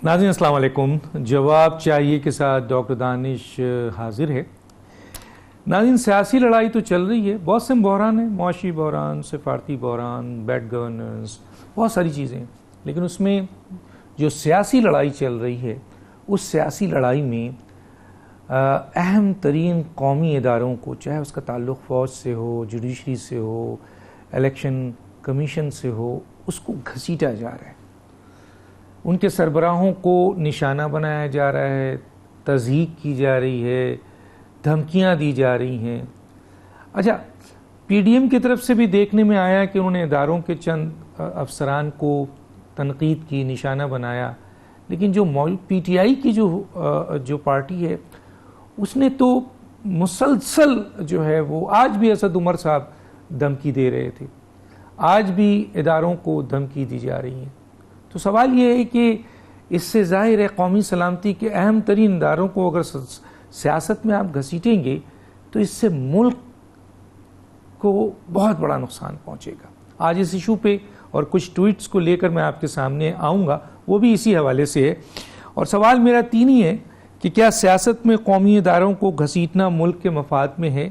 ناظرین السلام علیکم. جواب چاہیے کے ساتھ ڈاکٹر دانش حاضر ہے. ناظرین سیاسی لڑائی تو چل رہی ہے, بہت سے بحران ہیں, معاشی بحران, سفارتی بحران, بیڈ گورننس, بہت ساری چیزیں ہیں. لیکن اس میں جو سیاسی لڑائی چل رہی ہے اس سیاسی لڑائی میں اہم ترین قومی اداروں کو, چاہے اس کا تعلق فوج سے ہو, جوڈیشری سے ہو, الیکشن کمیشن سے ہو, اس کو گھسیٹا جا رہا ہے. ان کے سربراہوں کو نشانہ بنایا جا رہا ہے, تضحیک کی جا رہی ہے, دھمکیاں دی جا رہی ہیں. اچھا, پی ڈی ایم کی طرف سے بھی دیکھنے میں آیا کہ انہوں نے اداروں کے چند افسران کو تنقید کی, نشانہ بنایا. لیکن جو پی ٹی آئی کی جو پارٹی ہے اس نے تو مسلسل جو ہے وہ, آج بھی اسد عمر صاحب دھمکی دے رہے تھے, آج بھی اداروں کو دھمکی دی جا رہی ہیں. تو سوال یہ ہے کہ اس سے ظاہر ہے قومی سلامتی کے اہم ترین اداروں کو اگر سیاست میں آپ گھسیٹیں گے تو اس سے ملک کو بہت بڑا نقصان پہنچے گا. آج اس ایشو پہ اور کچھ ٹویٹس کو لے کر میں آپ کے سامنے آؤں گا, وہ بھی اسی حوالے سے ہے. اور سوال میرا تین ہی ہے کہ کیا سیاست میں قومی اداروں کو گھسیٹنا ملک کے مفاد میں ہے,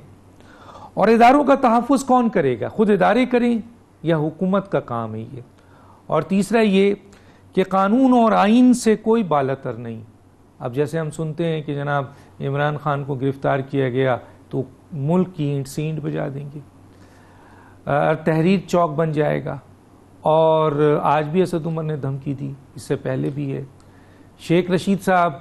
اور اداروں کا تحفظ کون کرے گا, خود ادارے کریں یا حکومت کا کام ہے یہ. اور تیسرا یہ کہ قانون اور آئین سے کوئی بالاتر نہیں. اب جیسے ہم سنتے ہیں کہ جناب عمران خان کو گرفتار کیا گیا تو ملک کی اینٹ سے اینٹ بجا دیں گے, تحریر چوک بن جائے گا. اور آج بھی اسد عمر نے دھمکی دی, اس سے پہلے بھی ہے. شیخ رشید صاحب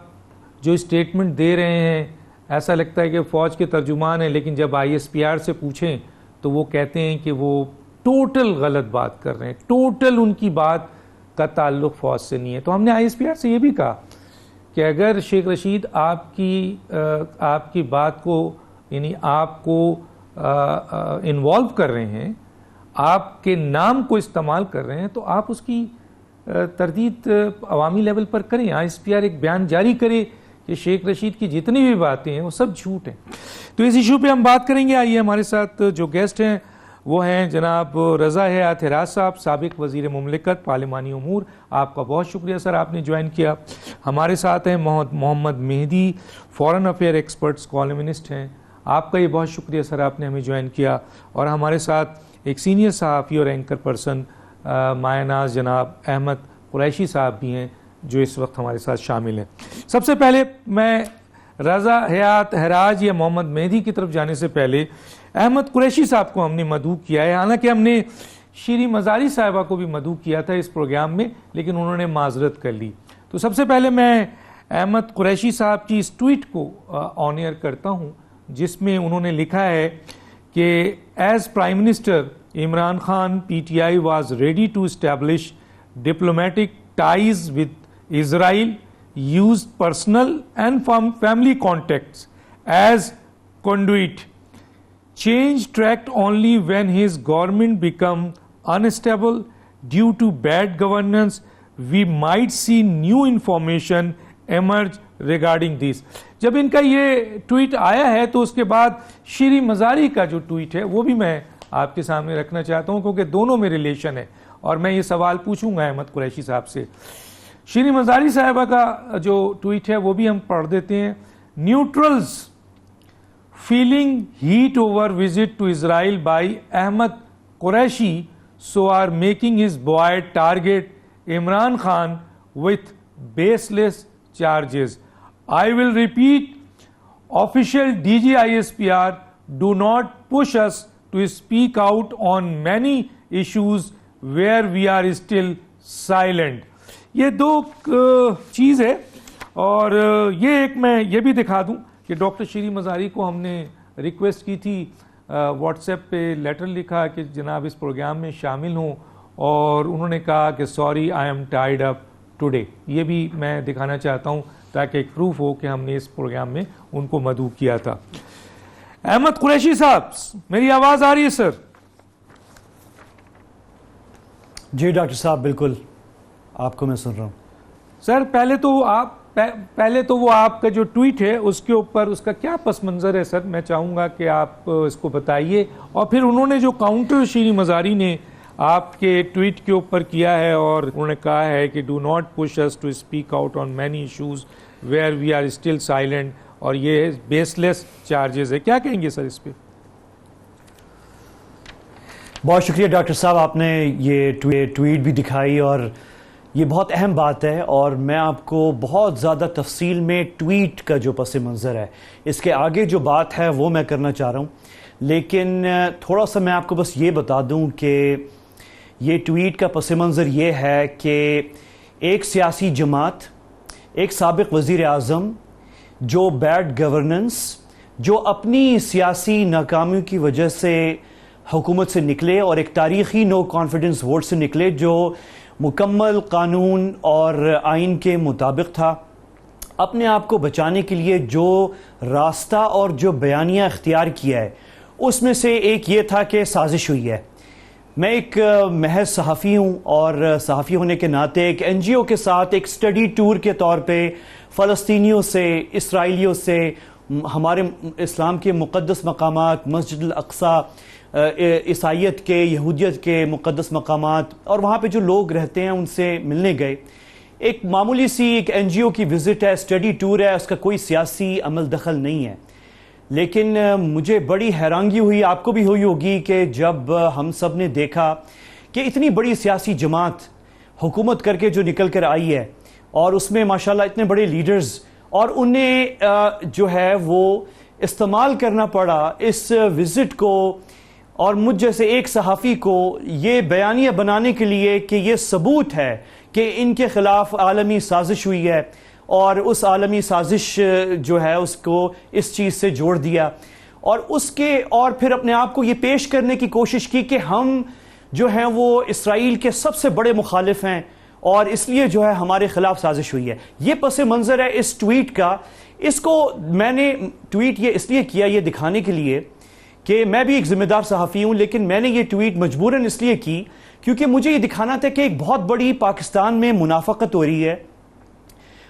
جو اسٹیٹمنٹ دے رہے ہیں ایسا لگتا ہے کہ فوج کے ترجمان ہیں, لیکن جب آئی ایس پی آر سے پوچھیں تو وہ کہتے ہیں کہ وہ ٹوٹل غلط بات کر رہے ہیں, ٹوٹل ان کی بات کا تعلق فوج سے نہیں ہے. تو ہم نے آئی ایس پی آر سے یہ بھی کہا کہ اگر شیخ رشید آپ کی بات کو, یعنی آپ کو انوالو کر رہے ہیں, آپ کے نام کو استعمال کر رہے ہیں, تو آپ اس کی تردید عوامی لیول پر کریں. آئی ایس پی آر ایک بیان جاری کرے کہ شیخ رشید کی جتنی بھی باتیں ہیں وہ سب جھوٹ ہیں. تو اس ایشو پہ ہم بات کریں گے. آئیے ہمارے ساتھ جو گیسٹ ہیں وہ ہیں جناب رضا حیات ہراز صاحب, سابق وزیر مملکت پارلیمانی امور. آپ کا بہت شکریہ سر, آپ نے جوائن کیا. ہمارے ساتھ ہیں محمد مہدی, فورن افیئر ایکسپرٹس کالمنسٹ ہیں. آپ کا یہ بہت شکریہ سر, آپ نے ہمیں جوائن کیا. اور ہمارے ساتھ ایک سینئر صحافی اور اینکر پرسن مایہ ناز جناب احمد قریشی صاحب بھی ہیں جو اس وقت ہمارے ساتھ شامل ہیں. سب سے پہلے میں رضا حیات ہراز یا محمد مہدی کی طرف جانے سے پہلے احمد قریشی صاحب کو ہم نے مدعو کیا ہے. حالانکہ ہم نے شیریں مزاری صاحبہ کو بھی مدعو کیا تھا اس پروگرام میں, لیکن انہوں نے معذرت کر لی. تو سب سے پہلے میں احمد قریشی صاحب کی اس ٹویٹ کو آن ایئر کرتا ہوں جس میں انہوں نے لکھا ہے کہ as prime minister Imran Khan PTI was ready to establish diplomatic ties with Israel, used personal and family contacts as conduit, changed track only when his government become unstable due to bad governance. We might see new information emerge regarding this. جب ان کا یہ tweet آیا ہے تو اس کے بعد شیریں مزاری کا جو ٹویٹ ہے وہ بھی میں آپ کے سامنے رکھنا چاہتا ہوں, کیونکہ دونوں میں ریلیشن ہے. اور میں یہ سوال پوچھوں گا احمد قریشی صاحب سے. شیریں مزاری صاحبہ کا جو ٹویٹ ہے وہ بھی ہم پڑھ دیتے ہیں. Neutrals feeling heat over visit to Israel by Ahmed Qureshi so are making his boy target Imran Khan with baseless charges. I will repeat, official D G I S P R do not push us to speak out on many issues where we are still silent. یہ دو چیز ہے. اور یہ ایک میں یہ بھی دکھا دوں کہ ڈاکٹر شیریں مزاری کو ہم نے ریکویسٹ کی تھی, واٹس ایپ پہ لیٹر لکھا کہ جناب اس پروگرام میں شامل ہوں, اور انہوں نے کہا کہ sorry I am tied up today. یہ بھی میں دکھانا چاہتا ہوں تاکہ ایک پروف ہو کہ ہم نے اس پروگرام میں ان کو مدعو کیا تھا. احمد قریشی صاحب, میری آواز آ رہی ہے سر؟ جی ڈاکٹر صاحب بالکل, آپ کو میں سن رہا ہوں. سر پہلے تو وہ آپ کا جو ٹویٹ ہے اس کے اوپر اس کا کیا پس منظر ہے سر, میں چاہوں گا کہ آپ اس کو بتائیے. اور پھر انہوں نے جو کاؤنٹر شیریں مزاری نے آپ کے ٹویٹ کے اوپر کیا ہے اور انہوں نے کہا ہے کہ do not push us to speak out on many issues where we are still silent, اور یہ بیس لیس چارجز ہے. کیا کہیں گے سر اس پہ؟ بہت شکریہ ڈاکٹر صاحب, آپ نے یہ ٹویٹ بھی دکھائی اور یہ بہت اہم بات ہے, اور میں آپ کو بہت زیادہ تفصیل میں ٹویٹ کا جو پس منظر ہے اس کے آگے جو بات ہے وہ میں کرنا چاہ رہا ہوں, لیکن تھوڑا سا میں آپ کو بس یہ بتا دوں کہ یہ ٹویٹ کا پس منظر یہ ہے کہ ایک سیاسی جماعت, ایک سابق وزیر اعظم جو بیڈ گورننس, جو اپنی سیاسی ناکامیوں کی وجہ سے حکومت سے نکلے اور ایک تاریخی نو کانفیڈنس ووٹ سے نکلے جو مکمل قانون اور آئین کے مطابق تھا, اپنے آپ کو بچانے کے لیے جو راستہ اور جو بیانیہ اختیار کیا ہے اس میں سے ایک یہ تھا کہ سازش ہوئی ہے. میں ایک محض صحافی ہوں اور صحافی ہونے کے ناطے ایک این جی او کے ساتھ ایک اسٹڈی ٹور کے طور پہ فلسطینیوں سے, اسرائیلیوں سے, ہمارے اسلام کے مقدس مقامات, مسجد الاقصی, عیسائیت کے, یہودیت کے مقدس مقامات اور وہاں پہ جو لوگ رہتے ہیں ان سے ملنے گئے. ایک معمولی سی ایک این جی او کی وزٹ ہے, اسٹڈی ٹور ہے, اس کا کوئی سیاسی عمل دخل نہیں ہے. لیکن مجھے بڑی حیرانگی ہوئی, آپ کو بھی ہوئی ہوگی, کہ جب ہم سب نے دیکھا کہ اتنی بڑی سیاسی جماعت حکومت کر کے جو نکل کر آئی ہے اور اس میں ماشاءاللہ اتنے بڑے لیڈرز, اور انہیں جو ہے وہ استعمال کرنا پڑا اس وزٹ کو اور مجھ جیسے ایک صحافی کو یہ بیانیہ بنانے کے لیے کہ یہ ثبوت ہے کہ ان کے خلاف عالمی سازش ہوئی ہے, اور اس عالمی سازش جو ہے اس کو اس چیز سے جوڑ دیا, اور اس کے اور پھر اپنے آپ کو یہ پیش کرنے کی کوشش کی کہ ہم جو ہیں وہ اسرائیل کے سب سے بڑے مخالف ہیں اور اس لیے جو ہے ہمارے خلاف سازش ہوئی ہے. یہ پس منظر ہے اس ٹویٹ کا. اس کو میں نے ٹویٹ یہ اس لیے کیا, یہ دکھانے کے لیے کہ میں بھی ایک ذمہ دار صحافی ہوں, لیکن میں نے یہ ٹویٹ مجبوراً اس لیے کی کیونکہ مجھے یہ دکھانا تھا کہ ایک بہت بڑی پاکستان میں منافقت ہو رہی ہے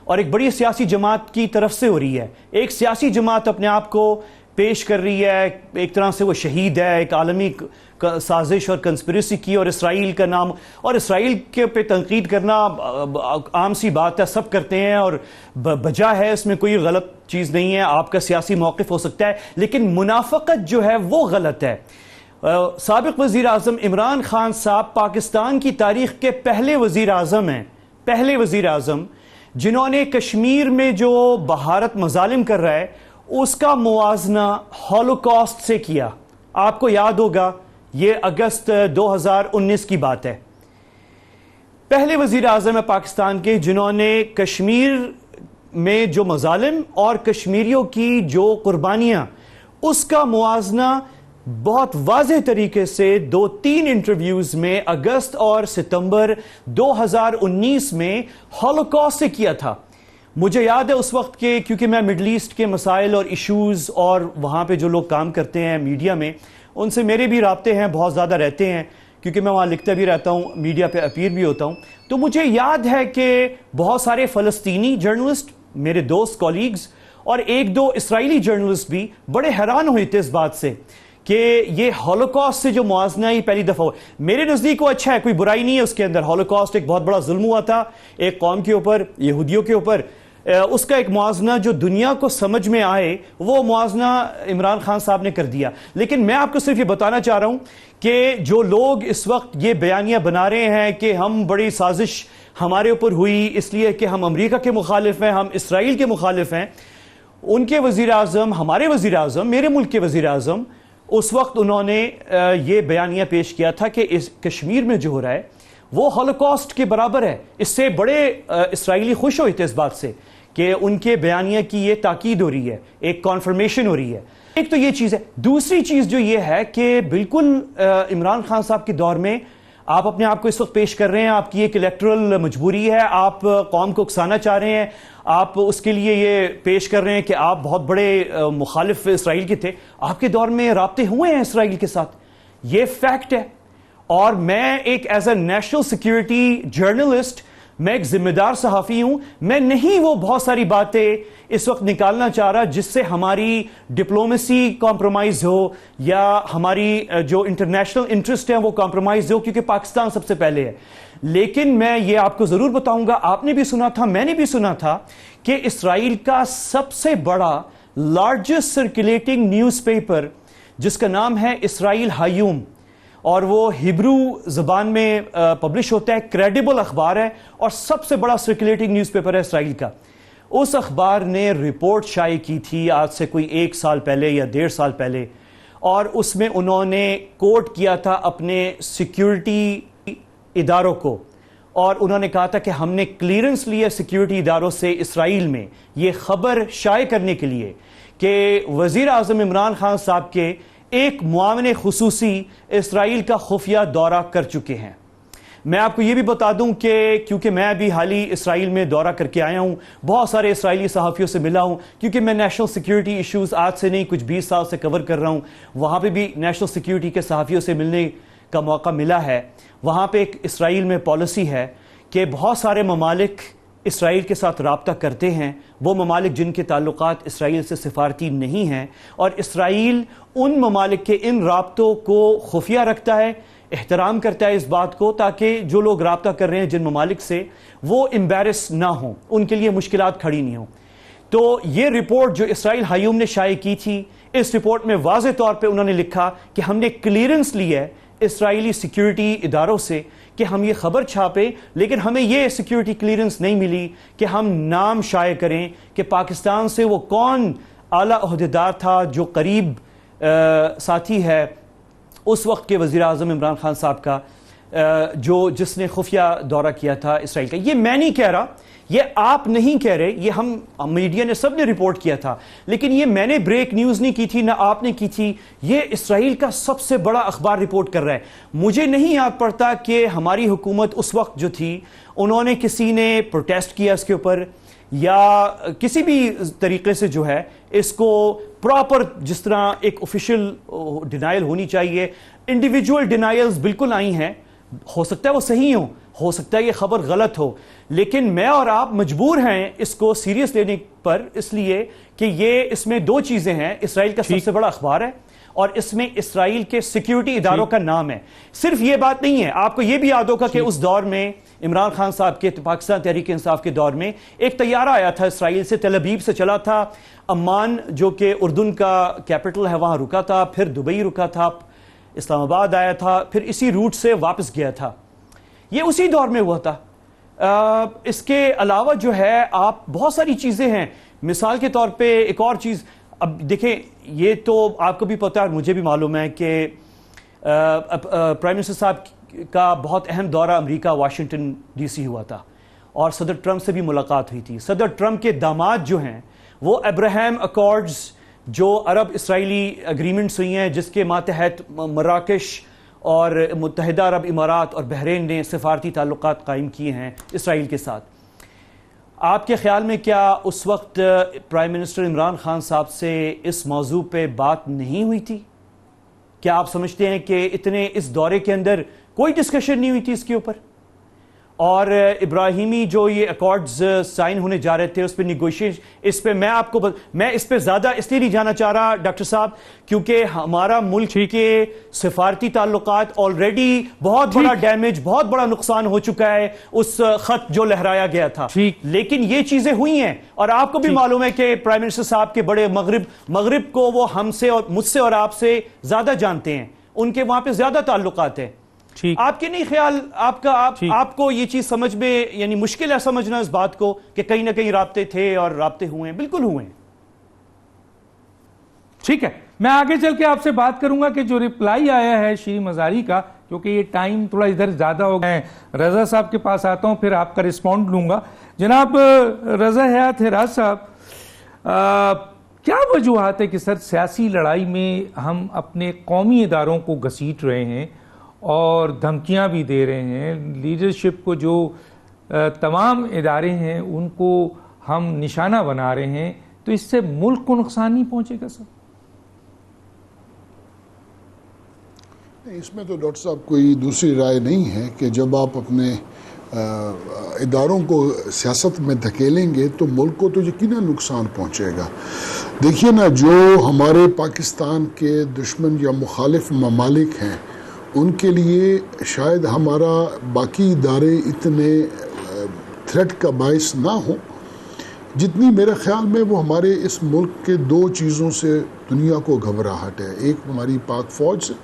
اور ایک بڑی سیاسی جماعت کی طرف سے ہو رہی ہے. ایک سیاسی جماعت اپنے آپ کو پیش کر رہی ہے, ایک طرح سے وہ شہید ہے ایک عالمی سازش اور کنسپریسی کی, اور اسرائیل کا نام اور اسرائیل کے پہ تنقید کرنا عام سی بات ہے, سب کرتے ہیں اور بجا ہے, اس میں کوئی غلط چیز نہیں ہے, آپ کا سیاسی موقف ہو سکتا ہے, لیکن منافقت جو ہے وہ غلط ہے. سابق وزیر اعظم عمران خان صاحب پاکستان کی تاریخ کے پہلے وزیر اعظم ہیں, پہلے وزیر اعظم جنہوں نے کشمیر میں جو بھارت مظالم کر رہا ہے اس کا موازنہ ہولوکاسٹ سے کیا. آپ کو یاد ہوگا یہ اگست 2019 کی بات ہے. پہلے وزیر اعظم ہے پاکستان کے جنہوں نے کشمیر میں جو مظالم اور کشمیریوں کی جو قربانیاں اس کا موازنہ بہت واضح طریقے سے 2-3 انٹرویوز میں اگست اور ستمبر 2019 میں ہولوکاسٹ سے کیا تھا. مجھے یاد ہے اس وقت کے, کیونکہ میں مڈل ایسٹ کے مسائل اور ایشوز اور وہاں پہ جو لوگ کام کرتے ہیں میڈیا میں ان سے میرے بھی رابطے ہیں, بہت زیادہ رہتے ہیں کیونکہ میں وہاں لکھتا بھی رہتا ہوں, میڈیا پہ اپیئر بھی ہوتا ہوں. تو مجھے یاد ہے کہ بہت سارے فلسطینی جرنلسٹ میرے دوست کولیگز اور 1-2 اسرائیلی جرنلسٹ بھی بڑے حیران ہوئے تھے اس بات سے کہ یہ ہولوکاسٹ سے جو موازنہ ہی پہلی دفعہ ہو. میرے نزدیک وہ اچھا ہے, کوئی برائی نہیں ہے اس کے اندر. ہولوکاسٹ ایک بہت بڑا ظلم ہوا تھا ایک قوم کے اوپر, یہودیوں کے اوپر. اس کا ایک موازنہ جو دنیا کو سمجھ میں آئے وہ موازنہ عمران خان صاحب نے کر دیا. لیکن میں آپ کو صرف یہ بتانا چاہ رہا ہوں کہ جو لوگ اس وقت یہ بیانیہ بنا رہے ہیں کہ ہم بڑی سازش ہمارے اوپر ہوئی اس لیے کہ ہم امریکہ کے مخالف ہیں, ہم اسرائیل کے مخالف ہیں, ان کے وزیر اعظم, ہمارے وزیر اعظم, میرے ملک کے وزیر اعظم اس وقت انہوں نے یہ بیانیہ پیش کیا تھا کہ اس کشمیر میں جو ہو رہا ہے وہ ہولوکاسٹ کے برابر ہے. اس سے بڑے اسرائیلی خوش ہوئے تھے اس بات سے کہ ان کے بیانیہ کی یہ تاکید ہو رہی ہے, ایک کانفرمیشن ہو رہی ہے. ایک تو یہ چیز ہے. دوسری چیز جو یہ ہے کہ بالکل عمران خان صاحب کے دور میں آپ اپنے آپ کو اس وقت پیش کر رہے ہیں, آپ کی ایک الیکٹرل مجبوری ہے, آپ قوم کو اکسانا چاہ رہے ہیں, آپ اس کے لیے یہ پیش کر رہے ہیں کہ آپ بہت بڑے مخالف اسرائیل کے تھے. آپ کے دور میں رابطے ہوئے ہیں اسرائیل کے ساتھ, یہ فیکٹ ہے. اور میں ایک as a national security journalist میں ایک ذمہ دار صحافی ہوں. میں نہیں وہ بہت ساری باتیں اس وقت نکالنا چاہ رہا جس سے ہماری ڈپلومیسی کمپرومائز ہو یا ہماری جو انٹرنیشنل انٹرسٹ ہے وہ کمپرومائز ہو, کیونکہ پاکستان سب سے پہلے ہے. لیکن میں یہ آپ کو ضرور بتاؤں گا, آپ نے بھی سنا تھا, میں نے بھی سنا تھا کہ اسرائیل کا سب سے بڑا لارجسٹ سرکولیٹنگ نیوز پیپر جس کا نام ہے اسرائیل ہایوم, اور وہ ہیبرو زبان میں پبلش ہوتا ہے, کریڈیبل اخبار ہے اور سب سے بڑا سرکولیٹنگ نیوز پیپر ہے اسرائیل کا. اس اخبار نے رپورٹ شائع کی تھی آج سے کوئی 1 سال پہلے یا 1.5 سال پہلے, اور اس میں انہوں نے کوٹ کیا تھا اپنے سیکیورٹی اداروں کو, اور انہوں نے کہا تھا کہ ہم نے کلیئرنس لیا سیکیورٹی اداروں سے اسرائیل میں یہ خبر شائع کرنے کے لیے کہ وزیر اعظم عمران خان صاحب کے ایک معاون خصوصی اسرائیل کا خفیہ دورہ کر چکے ہیں. میں آپ کو یہ بھی بتا دوں کہ کیونکہ میں ابھی حال ہی اسرائیل میں دورہ کر کے آیا ہوں, بہت سارے اسرائیلی صحافیوں سے ملا ہوں, کیونکہ میں نیشنل سیکیورٹی ایشوز آج سے نہیں کچھ 20 سال سے کور کر رہا ہوں. وہاں پہ بھی نیشنل سیکیورٹی کے صحافیوں سے ملنے کا موقع ملا ہے. وہاں پہ ایک اسرائیل میں پالیسی ہے کہ بہت سارے ممالک اسرائیل کے ساتھ رابطہ کرتے ہیں, وہ ممالک جن کے تعلقات اسرائیل سے سفارتی نہیں ہیں, اور اسرائیل ان ممالک کے ان رابطوں کو خفیہ رکھتا ہے, احترام کرتا ہے اس بات کو, تاکہ جو لوگ رابطہ کر رہے ہیں جن ممالک سے وہ امبیرس نہ ہوں, ان کے لیے مشکلات کھڑی نہیں ہوں. تو یہ رپورٹ جو اسرائیل ہایوم نے شائع کی تھی, اس رپورٹ میں واضح طور پہ انہوں نے لکھا کہ ہم نے کلیئرنس لی ہے اسرائیلی سیکیورٹی اداروں سے کہ ہم یہ خبر چھاپیں, لیکن ہمیں یہ سیکیورٹی کلیئرنس نہیں ملی کہ ہم نام شائع کریں کہ پاکستان سے وہ کون اعلیٰ عہدیدار تھا جو قریب ساتھی ہے اس وقت کے وزیر اعظم عمران خان صاحب کا, جس نے خفیہ دورہ کیا تھا اسرائیل کا. یہ میں نہیں کہہ رہا, یہ آپ نہیں کہہ رہے, یہ ہم میڈیا نے سب نے رپورٹ کیا تھا, لیکن یہ میں نے بریک نیوز نہیں کی تھی, نہ آپ نے کی تھی, یہ اسرائیل کا سب سے بڑا اخبار رپورٹ کر رہا ہے. مجھے نہیں یاد پڑتا کہ ہماری حکومت اس وقت جو تھی انہوں نے کسی نے پروٹیسٹ کیا اس کے اوپر, یا کسی بھی طریقے سے جو ہے اس کو پراپر جس طرح ایک آفیشیل ڈینائل ہونی چاہیے, انڈیویجول ڈینائلز بالکل آئی ہیں, ہو سکتا ہے وہ صحیح ہوں, ہو سکتا ہے یہ خبر غلط ہو, لیکن میں اور آپ مجبور ہیں اس کو سیریس لینے پر, اس لیے کہ یہ اس میں 2 چیزیں ہیں. اسرائیل کا سب سے بڑا اخبار ہے اور اس میں اسرائیل کے سیکیورٹی اداروں کا نام ہے. صرف یہ بات نہیں ہے, آپ کو یہ بھی یاد ہوگا کہ اس دور میں عمران خان صاحب کے پاکستان تحریک انصاف کے دور میں ایک طیارہ آیا تھا اسرائیل سے, تل ابیب سے چلا تھا, عمان جو کہ اردن کا کیپٹل ہے وہاں رکا تھا, پھر دبئی رکا تھا, اسلام آباد آیا تھا, پھر اسی روٹ سے واپس گیا تھا. یہ اسی دور میں ہوا تھا. اس کے علاوہ جو ہے آپ بہت ساری چیزیں ہیں. مثال کے طور پہ ایک اور چیز, اب دیکھیں یہ تو آپ کو بھی پتہ ہے اور مجھے بھی معلوم ہے کہ پرائم منسٹر صاحب کا بہت اہم دورہ امریکہ واشنگٹن ڈی سی ہوا تھا اور صدر ٹرمپ سے بھی ملاقات ہوئی تھی. صدر ٹرمپ کے داماد جو ہیں وہ ابراہیم اکارڈز جو عرب اسرائیلی اگریمنٹس ہوئی ہیں جس کے ماتحت مراکش اور متحدہ عرب امارات اور بحرین نے سفارتی تعلقات قائم کیے ہیں اسرائیل کے ساتھ, آپ کے خیال میں کیا اس وقت پرائم منسٹر عمران خان صاحب سے اس موضوع پہ بات نہیں ہوئی تھی؟ کیا آپ سمجھتے ہیں کہ اتنے اس دورے کے اندر کوئی ڈسکشن نہیں ہوئی تھی اس کے اوپر؟ اور ابراہیمی جو یہ اکارڈز سائن ہونے جا رہے تھے اس پہ نیگوشیشن, اس پہ میں اس پہ زیادہ اس لیے نہیں جانا چاہ رہا ڈاکٹر صاحب کیونکہ ہمارا ملک کے سفارتی تعلقات آلریڈی بہت بڑا ڈیمیج, بہت بڑا نقصان ہو چکا ہے اس خط جو لہرایا گیا تھا. لیکن یہ چیزیں ہوئی ہیں اور آپ کو بھی معلوم ہے کہ پرائم منسٹر صاحب کے بڑے مغرب کو وہ ہم سے اور مجھ سے اور آپ سے زیادہ جانتے ہیں, ان کے وہاں پہ زیادہ تعلقات ہیں. آپ کے نہیں خیال آپ کو یہ چیز سمجھ میں یعنی مشکل ہے سمجھنا اس بات کو کہ کہیں نہ کہیں رابطے تھے اور رابطے ہوئے ہیں؟ بالکل ہوئے ہیں. ٹھیک ہے, میں آگے چل کے آپ سے بات کروں گا کہ جو رپلائی آیا ہے شری مزاری کا, کیونکہ یہ ٹائم تھوڑا ادھر زیادہ ہو گئے ہیں. رضا صاحب کے پاس آتا ہوں پھر آپ کا رسپونڈ لوں گا. جناب رضا حیات حراج صاحب, کیا وجوہات ہے کہ سر سیاسی لڑائی میں ہم اپنے قومی اداروں کو گھسیٹ رہے ہیں اور دھمکیاں بھی دے رہے ہیں, لیڈرشپ کو جو تمام ادارے ہیں ان کو ہم نشانہ بنا رہے ہیں, تو اس سے ملک کو نقصان نہیں پہنچے گا سر؟ اس میں تو ڈاکٹر صاحب کوئی دوسری رائے نہیں ہے کہ جب آپ اپنے اداروں کو سیاست میں دھکیلیں گے تو ملک کو تو یقیناً نقصان پہنچے گا. دیکھیے نا، جو ہمارے پاکستان کے دشمن یا مخالف ممالک ہیں ان کے لیے شاید ہمارا باقی ادارے اتنے تھریٹ کا باعث نہ ہوں جتنی میرے خیال میں وہ ہمارے اس ملک کے دو چیزوں سے دنیا کو گھبراہٹ ہے. ایک ہماری پاک فوج سے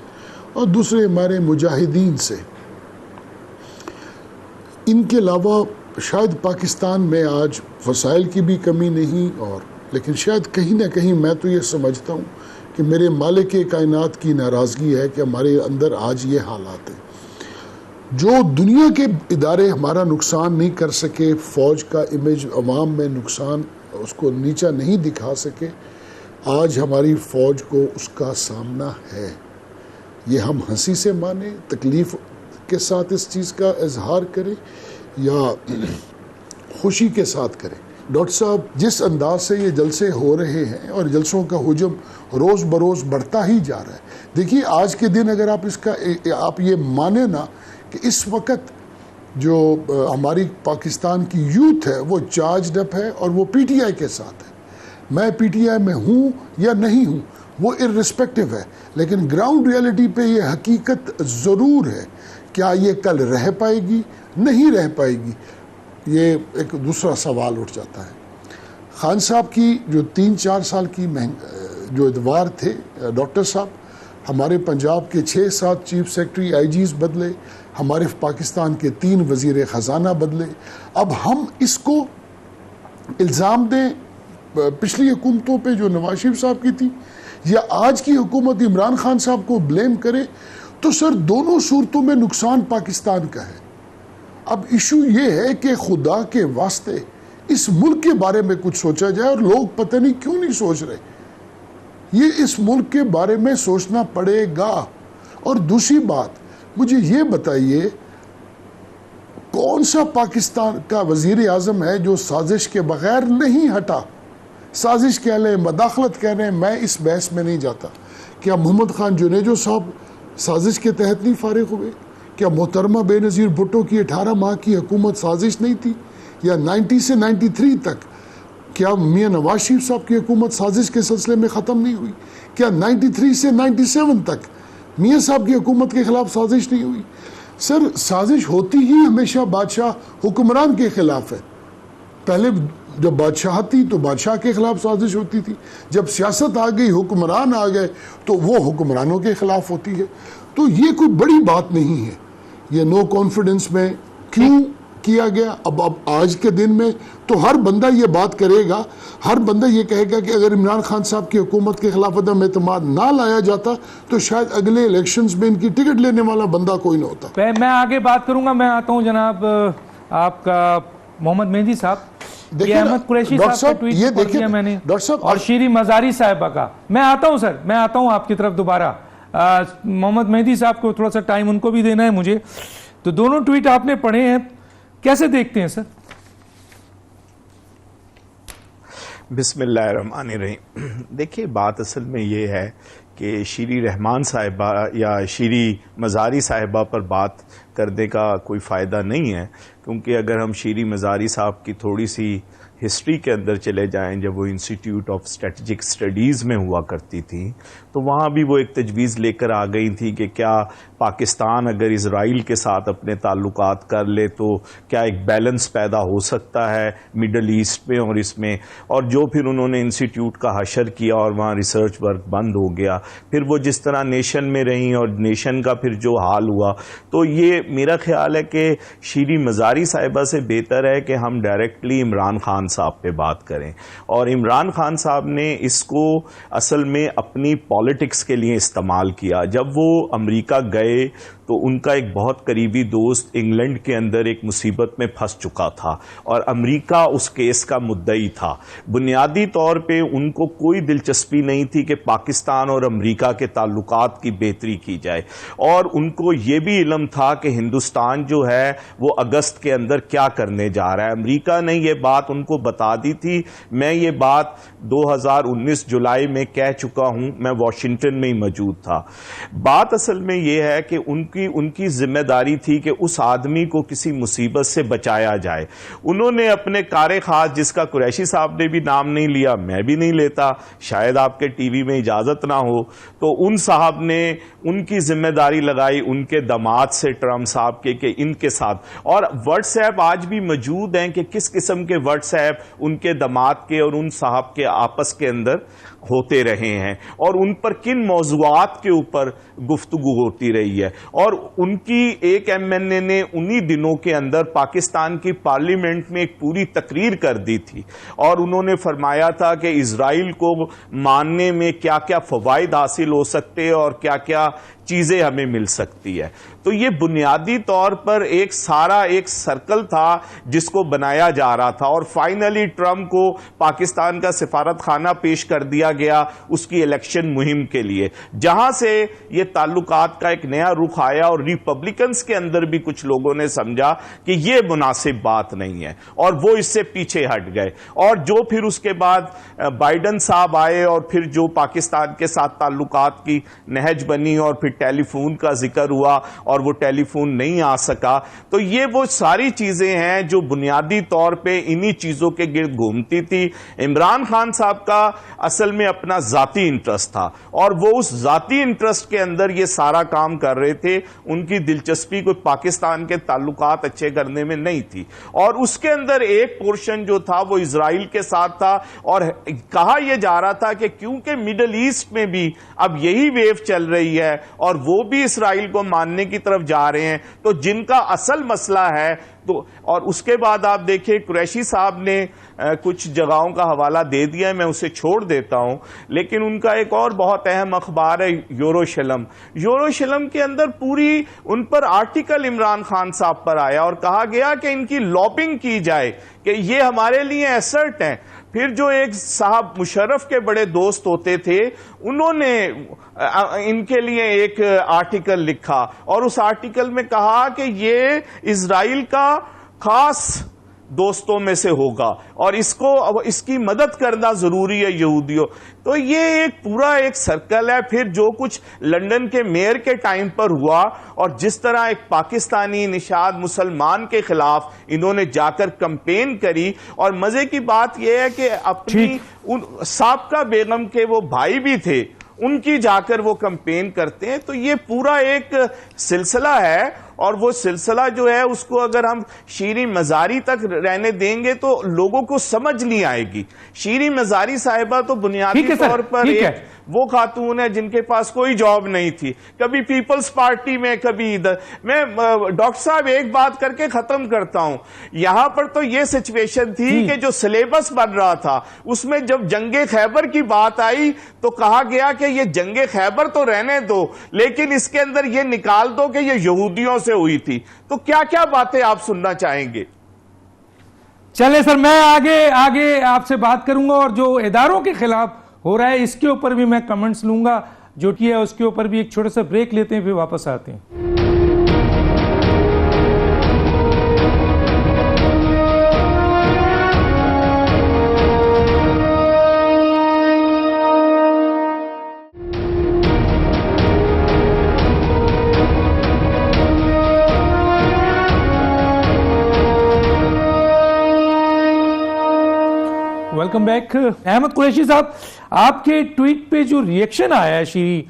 اور دوسرے ہمارے مجاہدین سے. ان کے علاوہ شاید پاکستان میں آج وسائل کی بھی کمی نہیں، لیکن شاید کہیں نہ کہیں میں تو یہ سمجھتا ہوں کہ میرے مالک کائنات کی ناراضگی ہے کہ ہمارے اندر آج یہ حالات ہیں. جو دنیا کے ادارے ہمارا نقصان نہیں کر سکے، فوج کا امیج عوام میں نقصان اس کو نیچا نہیں دکھا سکے، آج ہماری فوج کو اس کا سامنا ہے. یہ ہم ہنسی سے مانیں، تکلیف کے ساتھ اس چیز کا اظہار کریں یا خوشی کے ساتھ کریں. ڈاکٹر صاحب، جس انداز سے یہ جلسے ہو رہے ہیں اور جلسوں کا حجم روز بروز بڑھتا ہی جا رہا ہے. دیکھیے آج کے دن اگر آپ یہ مانیں نا کہ اس وقت جو ہماری پاکستان کی یوتھ ہے وہ چارجڈ اپ ہے اور وہ پی ٹی آئی کے ساتھ ہے. میں پی ٹی آئی میں ہوں یا نہیں ہوں وہ ارسپیکٹو ہے، لیکن گراؤنڈ ریئلٹی پہ یہ حقیقت ضرور ہے. کیا یہ کل رہ پائے گی؟ نہیں رہ پائے گی. یہ ایک دوسرا سوال اٹھ جاتا ہے. خان صاحب کی جو 3-4 سال کی جو ادوار تھے ڈاکٹر صاحب، ہمارے پنجاب کے 6-7 چیف سیکرٹری آئی جیز بدلے، ہمارے پاکستان کے 3 وزیر خزانہ بدلے. اب ہم اس کو الزام دیں پچھلی حکومتوں پہ جو نواز شریف صاحب کی تھی، یا آج کی حکومت عمران خان صاحب کو بلیم کرے، تو سر دونوں صورتوں میں نقصان پاکستان کا ہے. اب ایشو یہ ہے کہ خدا کے واسطے اس ملک کے بارے میں کچھ سوچا جائے، اور لوگ پتہ نہیں کیوں نہیں سوچ رہے. یہ اس ملک کے بارے میں سوچنا پڑے گا. اور دوسری بات مجھے یہ بتائیے، کون سا پاکستان کا وزیر اعظم ہے جو سازش کے بغیر نہیں ہٹا؟ سازش کہہ لیں، مداخلت کہہ لیں، میں اس بحث میں نہیں جاتا. کیا محمد خان جنیجو صاحب سازش کے تحت نہیں فارغ ہوئے؟ کیا محترمہ بے نظیر بھٹو کی 18 ماہ کی حکومت سازش نہیں تھی؟ یا 90 سے 93 تک کیا میاں نواز شریف صاحب کی حکومت سازش کے سلسلے میں ختم نہیں ہوئی؟ کیا 93 سے 97 تک میاں صاحب کی حکومت کے خلاف سازش نہیں ہوئی؟ سر سازش ہوتی ہی ہمیشہ بادشاہ حکمران کے خلاف ہے. پہلے جب بادشاہ تھی تو بادشاہ کے خلاف سازش ہوتی تھی، جب سیاست آ گئی، حکمران آ گئے تو وہ حکمرانوں کے خلاف ہوتی ہے. تو یہ کوئی بڑی بات نہیں ہے. یہ نو کانفیڈنس میں کیوں کیا گیا؟ اب آج کے دن میں تو ہر بندہ یہ بات کرے گا، ہر بندہ یہ کہے گا کہ اگر عمران خان صاحب کی حکومت کے خلاف عدم اعتماد نہ لایا جاتا تو شاید اگلے الیکشنز میں ان کی ٹکٹ لینے والا بندہ کوئی نہ ہوتا. میں آگے بات کروں گا. میں آتا ہوں جناب آپ کا محمد مہدی صاحب. یہ احمد قریشی صاحب کا ٹویٹ پڑھ دیا میں نے، اور شیریں مزاری صاحبہ کا. میں آتا ہوں سر، میں آتا ہوں آپ کی طرف دوبارہ. محمد مہدی صاحب کو تھوڑا سا ٹائم ان کو بھی دینا ہے مجھے. تو دونوں ٹویٹ آپ نے پڑھے ہیں، کیسے دیکھتے ہیں سر؟ بسم اللہ الرحمن الرحیم. دیکھیے بات اصل میں یہ ہے کہ شیریں رحمان صاحبہ یا شیریں مزاری صاحبہ پر بات کرنے کا کوئی فائدہ نہیں ہے، کیونکہ اگر ہم شیریں مزاری صاحب کی تھوڑی سی ہسٹری کے اندر چلے جائیں، جب وہ انسٹیٹیوٹ آف اسٹریٹجک اسٹڈیز میں ہوا کرتی تھیں تو وہاں بھی وہ ایک تجویز لے کر آ گئی تھی کہ کیا پاکستان اگر اسرائیل کے ساتھ اپنے تعلقات کر لے تو کیا ایک بیلنس پیدا ہو سکتا ہے مڈل ایسٹ میں اور اس میں. اور جو پھر انہوں نے انسٹیٹیوٹ کا حشر کیا اور وہاں ریسرچ ورک بند ہو گیا. پھر وہ جس طرح نیشن میں رہیں اور نیشن کا پھر جو حال ہوا، تو یہ میرا خیال ہے کہ شیریں مزاری صاحبہ سے بہتر ہے کہ ہم ڈائریکٹلی عمران خان صاحب پہ بات کریں. اور عمران خان صاحب نے اس کو اصل میں اپنی پالیٹکس کے لیے استعمال کیا. جب وہ امریکہ گئے تو ان کا ایک بہت قریبی دوست انگلینڈ کے اندر ایک مصیبت میں پھنس چکا تھا اور امریکہ اس کیس کا مدعی تھا. بنیادی طور پہ ان کو کوئی دلچسپی نہیں تھی کہ پاکستان اور امریکہ کے تعلقات کی بہتری کی جائے، اور ان کو یہ بھی علم تھا کہ ہندوستان جو ہے وہ اگست کے اندر کیا کرنے جا رہا ہے. امریکہ نے یہ بات ان کو بتا دی تھی. میں یہ بات 2019 جولائی میں کہہ چکا ہوں، میں واشنگٹن میں ہی موجود تھا. بات اصل میں یہ ہے کہ ان کی کیونکہ ان کی ذمہ داری تھی کہ اس آدمی کو کسی مصیبت سے بچایا جائے. انہوں نے اپنے کار خاص، جس کا قریشی صاحب نے بھی نام نہیں لیا، میں بھی نہیں لیتا، شاید آپ کے ٹی وی میں اجازت نہ ہو، تو ان صاحب نے ان کی ذمہ داری لگائی ان کے داماد سے، ٹرمپ صاحب کے، کہ ان کے ساتھ. اور واٹس ایپ آج بھی موجود ہیں کہ کس قسم کے واٹس ایپ ان کے داماد کے اور ان صاحب کے آپس کے اندر ہوتے رہے ہیں، اور ان پر کن موضوعات کے اوپر گفتگو ہوتی رہی ہے. اور ان کی ایک ایم این اے نے انہی دنوں کے اندر پاکستان کی پارلیمنٹ میں ایک پوری تقریر کر دی تھی، اور انہوں نے فرمایا تھا کہ اسرائیل کو ماننے میں کیا کیا فوائد حاصل ہو سکتے ہیں اور کیا کیا چیزیں ہمیں مل سکتی ہے. تو یہ بنیادی طور پر ایک سارا ایک سرکل تھا جس کو بنایا جا رہا تھا، اور فائنلی ٹرمپ کو پاکستان کا سفارت خانہ پیش کر دیا گیا اس کی الیکشن مہم کے لیے، جہاں سے یہ تعلقات کا ایک نیا رخ آیا، اور ریپبلکنز کے اندر بھی کچھ لوگوں نے سمجھا کہ یہ مناسب بات نہیں ہے، اور وہ اس سے پیچھے ہٹ گئے. اور جو پھر اس کے بعد بائیڈن صاحب آئے، اور پھر جو پاکستان کے ساتھ تعلقات کی نہج بنی، اور پھر ٹیلی فون کا ذکر ہوا اور وہ ٹیلی فون نہیں آ سکا. تو یہ وہ ساری چیزیں ہیں جو بنیادی طور پہ انہی چیزوں کے گرد گھومتی تھی. عمران خان صاحب کا اصل میں اپنا ذاتی انٹرسٹ تھا، اور وہ اس ذاتی انٹرسٹ کے اندر یہ سارا کام کر رہے تھے. ان کی دلچسپی کوئی پاکستان کے تعلقات اچھے کرنے میں نہیں تھی، اور اس کے اندر ایک پورشن جو تھا وہ اسرائیل کے ساتھ تھا. اور کہا یہ جا رہا تھا کہ کیونکہ مڈل ایسٹ میں بھی اب یہی ویو چل رہی ہے اور وہ بھی اسرائیل کو ماننے کی طرف جا رہے ہیں، تو جن کا اصل مسئلہ ہے تو. اور اس کے بعد آپ دیکھیں قریشی صاحب نے کچھ جگہوں کا حوالہ دے دیا ہے، میں اسے چھوڑ دیتا ہوں. لیکن ان کا ایک اور بہت اہم اخبار ہے یوروشلم. یوروشلم کے اندر پوری ان پر آرٹیکل عمران خان صاحب پر آیا، اور کہا گیا کہ ان کی لابنگ کی جائے کہ یہ ہمارے لیے ایسرٹ ہیں. پھر جو ایک صاحب مشرف کے بڑے دوست ہوتے تھے، انہوں نے ان کے لیے ایک آرٹیکل لکھا، اور اس آرٹیکل میں کہا کہ یہ اسرائیل کا خاص دوستوں میں سے ہوگا، اور اس کی مدد کرنا ضروری ہے یہودیوں. تو یہ ایک پورا ایک سرکل ہے. پھر جو کچھ لندن کے میئر کے ٹائم پر ہوا، اور جس طرح ایک پاکستانی نژاد مسلمان کے خلاف انہوں نے جا کر کمپین کری. اور مزے کی بات یہ ہے کہ اپنی سابقہ بیگم کے وہ بھائی بھی تھے، ان کی جا کر وہ کمپین کرتے ہیں. تو یہ پورا ایک سلسلہ ہے، اور وہ سلسلہ جو ہے اس کو اگر ہم شیریں مزاری تک رہنے دیں گے تو لوگوں کو سمجھ نہیں آئے گی. شیریں مزاری صاحبہ تو بنیادی طور پر ایک وہ خاتون ہے جن کے پاس کوئی جاب نہیں تھی، کبھی پیپلز پارٹی میں، کبھی ادھر. میں ڈاکٹر صاحب ایک بات کر کے ختم کرتا ہوں. یہاں پر تو یہ سچویشن تھی کہ جو سلیبس بن رہا تھا اس میں جب جنگ خیبر کی بات آئی تو کہا گیا کہ یہ جنگ خیبر تو رہنے دو، لیکن اس کے اندر یہ نکال دو کہ یہ یہودیوں سے ہوئی تھی. تو کیا کیا باتیں آپ سننا چاہیں گے؟ چلے سر، میں آگے آپ سے بات کروں گا، اور جو اداروں کے خلاف ہو رہا ہے اس کے اوپر بھی میں کمنٹس لوں گا جو کیا ہے اس کے اوپر بھی. ایک چھوٹا سا بریک لیتے ہیں، پھر واپس آتے ہیں. Welcome back. احمد قریشی صاحب، آپ کے ٹویٹ پہ جو ریئیکشن آیا ہے شیری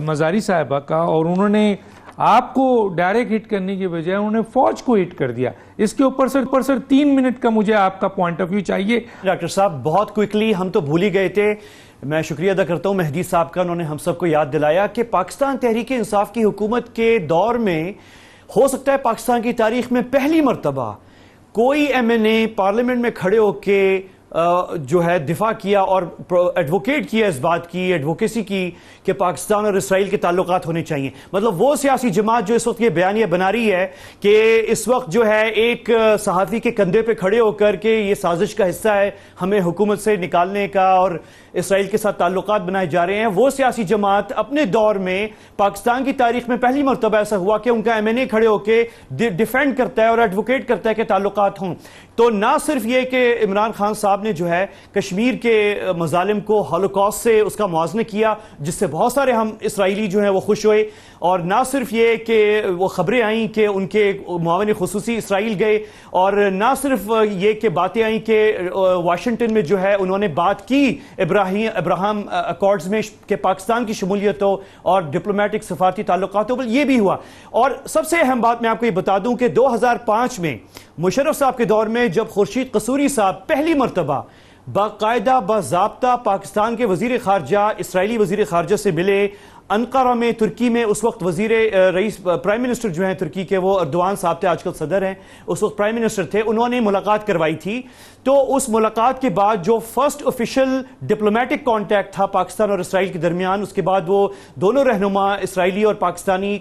مزاری صاحبہ کا، اور انہوں نے آپ کو ڈائریکٹ ہٹ کرنے کی بجائے انہوں نے فوج کو ہٹ کر دیا، اس کے اوپر سر 3 منٹ کا مجھے آپ کا پوائنٹ آف ویو چاہیے. ڈاکٹر صاحب بہت کوئکلی، ہم تو بھول ہی گئے تھے. میں شکریہ ادا کرتا ہوں مہدی صاحب کا، انہوں نے ہم سب کو یاد دلایا کہ پاکستان تحریک انصاف کی حکومت کے دور میں ہو سکتا ہے پاکستان کی تاریخ میں پہلی مرتبہ کوئی ایم این اے پارلیمنٹ میں کھڑے ہو کے جو ہے دفاع کیا اور ایڈوکیٹ کیا اس بات کی، ایڈوکیسی کی کہ پاکستان اور اسرائیل کے تعلقات ہونے چاہیے. مطلب وہ سیاسی جماعت جو اس وقت یہ بیانیہ بنا رہی ہے کہ اس وقت جو ہے ایک صحافی کے کندھے پہ کھڑے ہو کر کے یہ سازش کا حصہ ہے ہمیں حکومت سے نکالنے کا اور اسرائیل کے ساتھ تعلقات بنائے جا رہے ہیں، وہ سیاسی جماعت اپنے دور میں پاکستان کی تاریخ میں پہلی مرتبہ ایسا ہوا کہ ان کا ایم این اے کھڑے ہو کے ڈیفینڈ کرتا ہے اور ایڈوکیٹ کرتا ہے کہ تعلقات ہوں. تو نہ صرف یہ کہ عمران خان صاحب صاحب نے جو ہے کشمیر کے مظالم کو ہولوکاسٹ سے اس کا موازنہ کیا، جس سے بہت سارے ہم اسرائیلی جو ہیں وہ خوش ہوئے، اور نہ صرف یہ کہ وہ خبریں آئیں کہ ان کے معاون خصوصی اسرائیل گئے، اور نہ صرف یہ کہ باتیں آئیں کہ واشنگٹن میں جو ہے انہوں نے بات کی ابراہم اکارڈز میں کہ پاکستان کی شمولیت ہو اور ڈپلومیٹک سفارتی تعلقات ہو، یہ بھی ہوا۔ اور سب سے اہم بات میں آپ کو یہ بتا دوں کہ 2005 میں مشرف صاحب کے دور میں جب خورشید قصوری صاحب پہلی مرتبہ باقاعدہ باضابطہ پاکستان کے وزیر خارجہ اسرائیلی وزیر خارجہ سے ملے، انقرہ میں ترکی میں، اس وقت پرائم منسٹر جو ہیں ترکی کے وہ اردوان صاحب تھے، آج کل صدر ہیں، اس وقت پرائم منسٹر تھے، انہوں نے ملاقات کروائی تھی۔ تو اس ملاقات کے بعد جو فرسٹ آفیشل ڈپلومیٹک کانٹیکٹ تھا پاکستان اور اسرائیل کے درمیان، اس کے بعد وہ دونوں رہنما اسرائیلی اور پاکستانی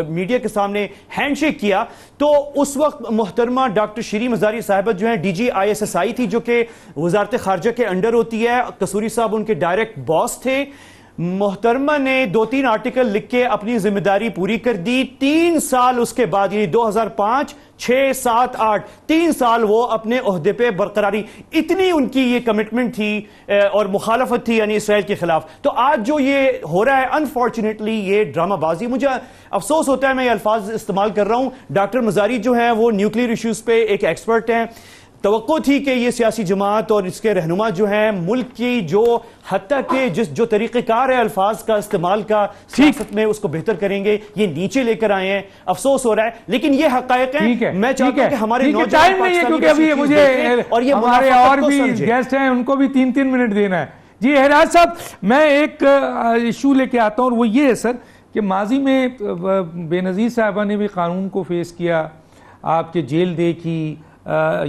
میڈیا کے سامنے ہینڈ شیک کیا، تو اس وقت محترمہ ڈاکٹر شیری مزاری صاحبہ جو ہیں DG/ISSI تھی، جو کہ وزارت خارجہ کے انڈر ہوتی ہے، قصوری صاحب ان کے ڈائریکٹ باس تھے۔ محترمہ نے 2-3 آرٹیکل لکھ کے اپنی ذمہ داری پوری کر دی۔ 3 سال اس کے بعد، یعنی 2005 6 7 8 3 سال وہ اپنے عہدے پہ برقراری، اتنی ان کی یہ کمٹمنٹ تھی اور مخالفت تھی یعنی اسرائیل کے خلاف۔ تو آج جو یہ ہو رہا ہے انفارچونیٹلی یہ ڈرامہ بازی، مجھے افسوس ہوتا ہے میں یہ الفاظ استعمال کر رہا ہوں۔ ڈاکٹر مزاری جو ہیں وہ نیوکلیئر ایشوز پہ ایک ایکسپرٹ ہیں، توقع تھی کہ یہ سیاسی جماعت اور اس کے رہنما جو ہیں ملک کی جو حتیٰ کہ جو طریقہ کار ہے الفاظ کا استعمال کا سیاست میں، اس کو بہتر کریں گے، یہ نیچے لے کر آئے ہیں، افسوس ہو رہا ہے، لیکن یہ حقائق ہیں۔ میں چاہتا ہوں کہ ہمارے نوجوان کیونکہ ابھی مجھے ہمارے اور بھی گیسٹ ہیں ان کو بھی 3 منٹ دینا ہے۔ جی ہراج صاحب، میں ایک ایشو لے کے آتا ہوں اور وہ یہ ہے سر کہ ماضی میں بے نظیر صاحبہ نے بھی قانون کو فیس کیا، آپ کے جیل دیکھی،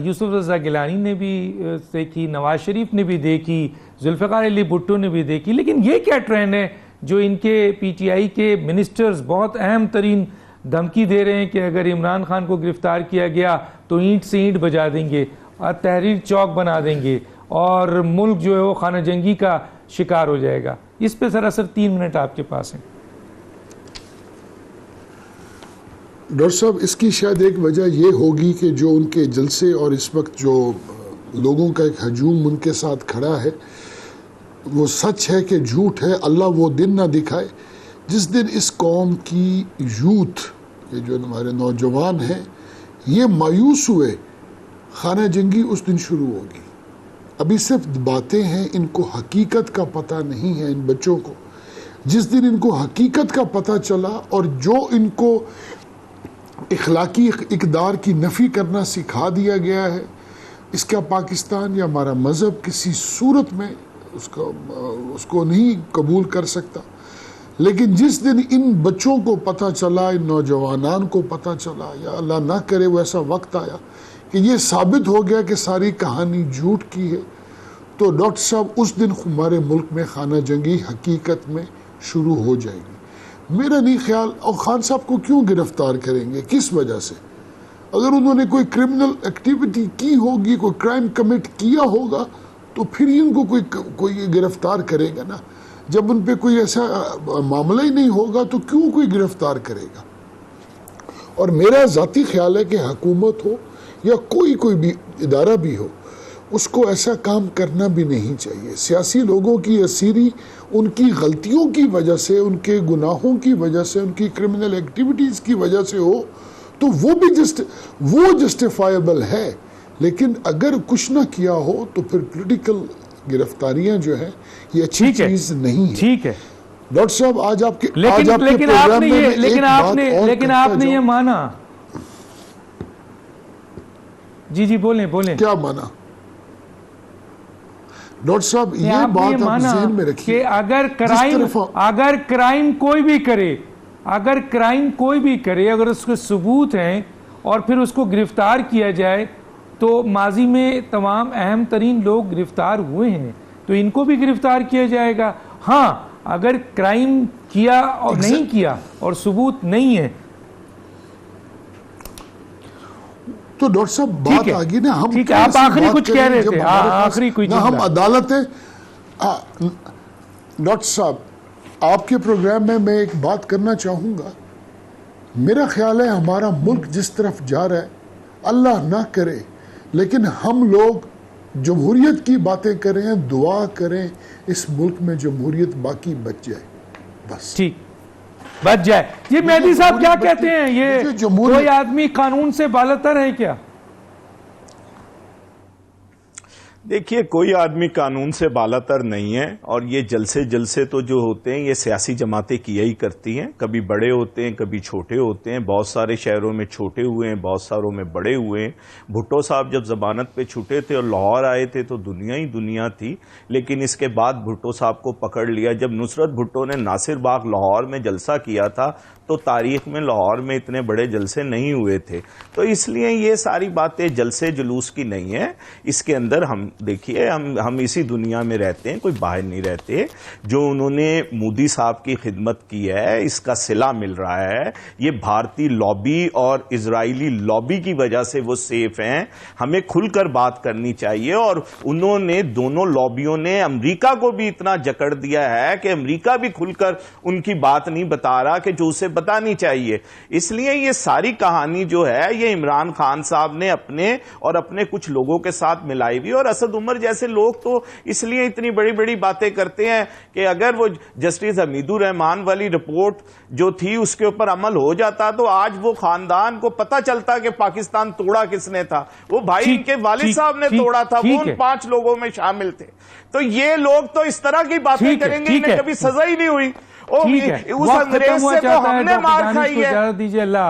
یوسف رضا گیلانی نے بھی دیکھی، نواز شریف نے بھی دیکھی، ذوالفقار علی بھٹو نے بھی دیکھی، لیکن یہ کیا ٹرینڈ ہے جو ان کے PTI کے منسٹرز بہت اہم ترین دھمکی دے رہے ہیں کہ اگر عمران خان کو گرفتار کیا گیا تو اینٹ سے اینٹ بجا دیں گے اور تحریر چوک بنا دیں گے اور ملک جو ہے وہ خانہ جنگی کا شکار ہو جائے گا؟ اس پہ سراسر 3 منٹ آپ کے پاس ہیں۔ ڈاکٹر صاحب، اس کی شاید ایک وجہ یہ ہوگی کہ جو ان کے جلسے اور اس وقت جو لوگوں کا ایک ہجوم ان کے ساتھ کھڑا ہے وہ سچ ہے کہ جھوٹ ہے، اللہ وہ دن نہ دکھائے جس دن اس قوم کی یوتھ، یہ جو ہمارے نوجوان ہیں، یہ مایوس ہوئے، خانہ جنگی اس دن شروع ہوگی۔ ابھی صرف باتیں ہیں، ان کو حقیقت کا پتہ نہیں ہے۔ ان بچوں کو جس دن ان کو حقیقت کا پتہ چلا اور جو ان کو اخلاقی اقدار کی نفی کرنا سکھا دیا گیا ہے، اس کا پاکستان یا ہمارا مذہب کسی صورت میں اس کو نہیں قبول کر سکتا۔ لیکن جس دن ان بچوں کو پتہ چلا، ان نوجوانان کو پتہ چلا، یا اللہ نہ کرے وہ ایسا وقت آیا کہ یہ ثابت ہو گیا کہ ساری کہانی جھوٹ کی ہے، تو ڈاکٹر صاحب اس دن ہمارے ملک میں خانہ جنگی حقیقت میں شروع ہو جائے گی۔ میرا نہیں خیال، اور خان صاحب کو کیوں گرفتار کریں گے، کس وجہ سے؟ اگر انہوں نے کوئی کرمنل ایکٹیویٹی کی ہوگی، کوئی کرائم کمٹ کیا ہوگا تو پھر ہی ان کو کوئی گرفتار کرے گا نا۔ جب ان پہ کوئی ایسا معاملہ ہی نہیں ہوگا تو کیوں کوئی گرفتار کرے گا؟ اور میرا ذاتی خیال ہے کہ حکومت ہو یا کوئی بھی ادارہ بھی ہو، اس کو ایسا کام کرنا بھی نہیں چاہیے۔ سیاسی لوگوں کی اسیری ان کی غلطیوں کی وجہ سے، ان کے گناہوں کی وجہ سے، ان کی کرمنل ایکٹیویٹیز کی وجہ سے ہو تو وہ بھی جسٹیفائبل ہے، لیکن اگر کچھ نہ کیا ہو تو پھر پولیٹیکل گرفتاریاں جو ہیں یہ اچھی چیز نہیں ہے۔ ٹھیک ہے ڈاکٹر صاحب، آج آپ کے لیکن آپ نے یہ مانا، جی بولیں کیا مانا؟ ڈاکٹر صاحب یہ بات آپ ذہن میں رکھیے کہ اگر کرائم کوئی بھی کرے، اگر اس کے ثبوت ہیں اور پھر اس کو گرفتار کیا جائے، تو ماضی میں تمام اہم ترین لوگ گرفتار ہوئے ہیں، تو ان کو بھی گرفتار کیا جائے گا۔ ہاں، اگر کرائم کیا اور نہیں کیا اور ثبوت نہیں ہے تو ڈاکٹر صاحب بات آگی نا، ہم آپ آخری کچھ کہہ رہے تھے، آخری کوئی نہ ہم عدالت ہے۔ ڈاکٹر صاحب، آپ کے پروگرام میں ایک بات کرنا چاہوں گا۔ میرا خیال ہے ہمارا ملک جس طرف جا رہا ہے، اللہ نہ کرے لیکن ہم لوگ جمہوریت کی باتیں کریں, دعا کریں اس ملک میں جمہوریت باقی بچ جائے بس. ٹھیک بچ جائے. یہ مہدی صاحب کیا کہتے ہیں, یہ کوئی آدمی قانون سے بالاتر ہے کیا؟ دیکھیے کوئی آدمی قانون سے بالاتر نہیں ہے, اور یہ جلسے تو جو ہوتے ہیں یہ سیاسی جماعتیں کیا ہی کرتی ہیں. کبھی بڑے ہوتے ہیں کبھی چھوٹے ہوتے ہیں. بہت سارے شہروں میں چھوٹے ہوئے ہیں, بہت ساروں میں بڑے ہوئے ہیں. بھٹو صاحب جب ضمانت پہ چھوٹے تھے اور لاہور آئے تھے تو دنیا ہی دنیا تھی, لیکن اس کے بعد بھٹو صاحب کو پکڑ لیا. جب نصرت بھٹو نے ناصر باغ لاہور میں جلسہ کیا تھا تو تاریخ میں لاہور میں اتنے بڑے جلسے نہیں ہوئے تھے. تو اس لیے یہ ساری باتیں جلسے جلوس کی نہیں ہیں. اس کے اندر ہم دیکھیے ہم اسی دنیا میں رہتے ہیں, کوئی باہر نہیں رہتے. جو انہوں نے مودی صاحب کی خدمت کی ہے اس کا صلہ مل رہا ہے. یہ بھارتی لابی اور اسرائیلی لابی کی وجہ سے وہ سیف ہیں. ہمیں کھل کر بات کرنی چاہیے, اور انہوں نے دونوں لابیوں نے امریکہ کو بھی اتنا جکڑ دیا ہے کہ امریکہ بھی کھل کر ان کی بات نہیں بتا رہا کہ جو اسے بتانی چاہیے. اس لیے یہ ساری کہانی جو ہے یہ عمران خان صاحب نے اپنے کچھ لوگوں کے ساتھ ملائی ہوئی. اور اسد عمر جیسے لوگ تو اس لیے اتنی بڑی بڑی باتیں کرتے ہیں کہ اگر وہ جسٹس حمید الرحمان والی رپورٹ جو تھی اس کے اوپر عمل ہو جاتا تو آج وہ خاندان کو پتہ چلتا کہ پاکستان توڑا کس نے تھا. وہ بھائی ان کے والد صاحب نے توڑا تھا, وہ ان 5 لوگوں میں شامل تھے. تو یہ لوگ تو اس طرح کی باتیں کریں گے, انہیں کبھی سزا ہی نہیں ہوئی. اس انگریز سے تو ہم نے مار کھائی ہے. دیجیے اللہ